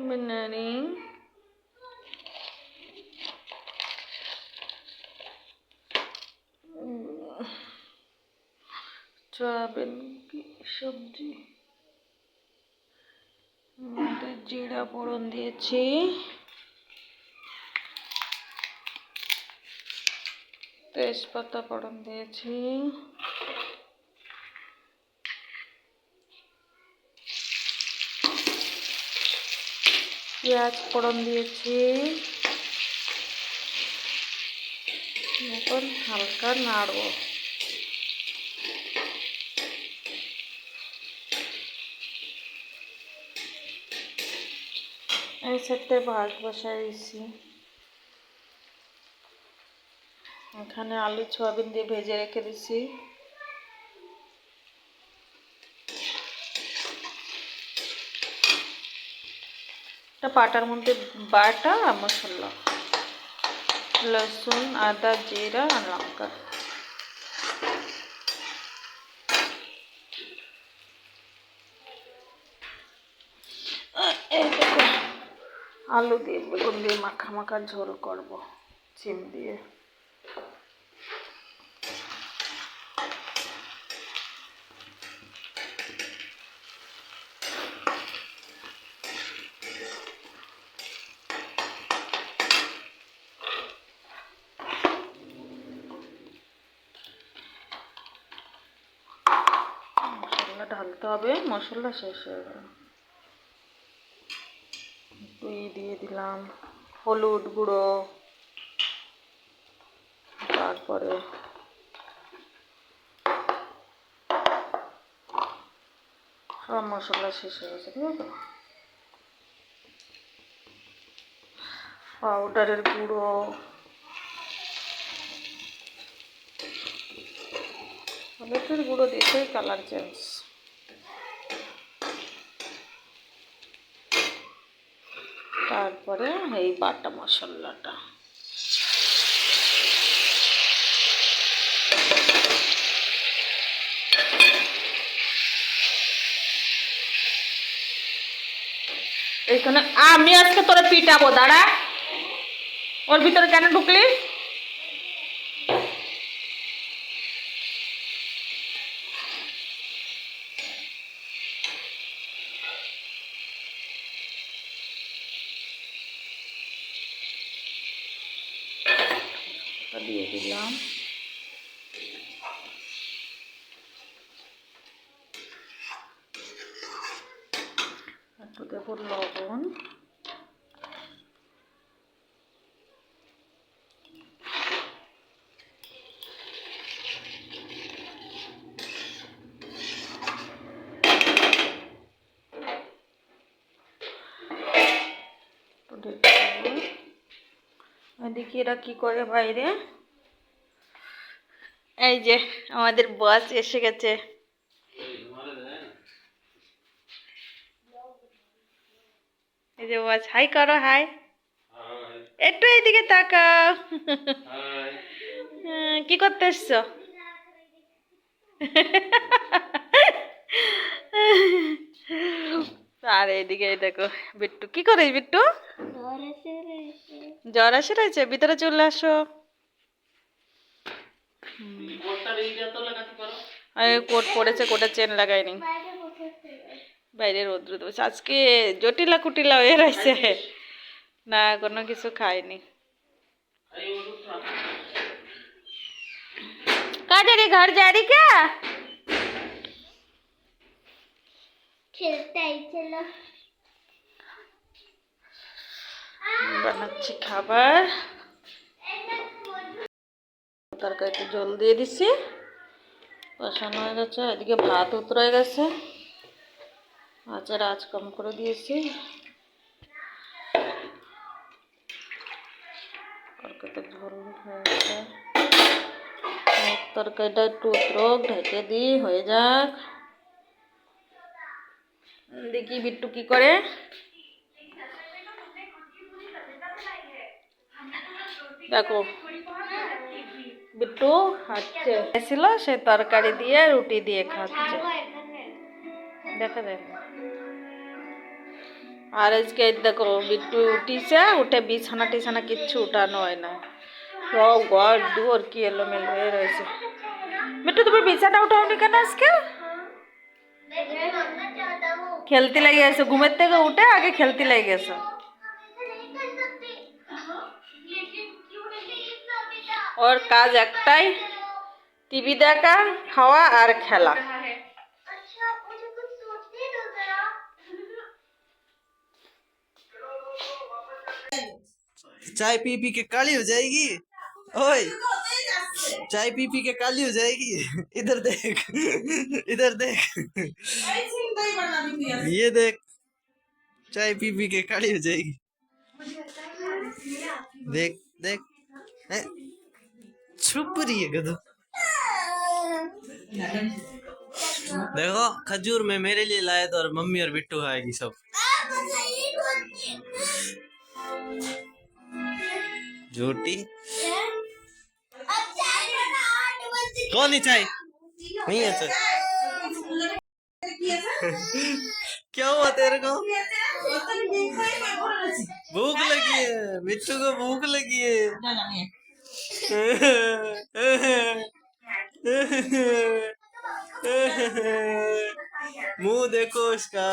benerin soybean की सब्जी जीरा फोड़न दिएছি तेजपाता फोड़न दिएছি পেঁয়াজ ফোড়ন দিয়েছি এখন হালকা নাড়বো এই সাথে ভাত বসাইছি এখানে আলু সয়াবিন দিয়ে ভেজে রেখে দিয়েছি এটা পাটার মধ্যে বাটা মশলা लहसुन आदा जीरा और लंका आलू दिए बेगुन दिए माखा माखा झोल करब सिम दिए ঢালতে হবে মশলা শেষ হয়ে গেল দিয়ে দিলাম হলুদ গুঁড়ো তারপরে সব মশলা শেষ হয়ে গেছে ঠিক আছে পাউডারের গুঁড়ো হলুদের গুঁড়ো দিতেই কালার চেঞ্জ তারপরে এই বাটা মশলাটা এখানে আমি আজকে তোরে পিটাবো দাঁড়া ওর ভিতরে কেন ঢুকলি দিয়ে দিলাম একটু দেবো লবণ এদিকে এরা কি করে বাইরে এই যে আমাদের বস এসে গেছে এই যে বস হাই করো হাই একটু এইদিকে তাকাও কি করতে এসছো আর এইদিকে দেখো বিট্টু কি করে বিট্টু জ্বর এসে রয়েছে ভিতরে চলে আসো কোট পড়েছে কোটে চেন লাগাইনি বাইরে রোদ্র দেবো আজকে জটিলা কুটিলা হয়ে রয়েছে না কোনো কিছু খাইনি কাজের ঘর যারি কা বানাচ্ছি খাবার তরকারিতে জল দিয়ে দিছি কষানো হয়ে গেছে এদিকে ভাত উতরে গেছে আচার আঁচ কম করে দিয়েছি তরকারিটা ঝোল হয়ে গেছে তরকারিটা একটু উতরোক ঢেকে দিই হয়ে যাক দেখি বিট্টু কি করে দেখো বিট্টু খাচ্ছে ছিল সে তরকারি দিয়ে রুটি দিয়ে খাচ্ছে দেখা যায় না। আর আজকে দেখো বিট্টু উঠিছে, উঠে বিছানা টিছানা কিচ্ছু উঠানো হয় না, সব ঘর দুয়ার কি এলোমেলো হয়ে রয়েছে। বিট্টু তুমি বিছানা উঠাওনি কেন আজকে? খেলতে লেগে গেছে, ঘুমের থেকে উঠে আগে খেলতে লেগে গেছে। ওর কাজ একটাই, টিভি দেখা, খাওয়া আর খেলা। चाय पी पी के काली हो जाएगी। ओए चाय पी पी के काली हो जाएगी। इधर देख, इधर देख, ये देख, चाय पी पी के काली हो जाएगी। देख देख, हैं? छुप रही है गधू। देखो खजूर में मेरे लिए लाया था और मम्मी और बिट्टू खाएगी सब। झूठी कौन है चाय? नहीं है चाय। क्या हुआ तेरे को? भूख लगी है, बिट्टू को भूख लगी है। मुंह देखो इसका।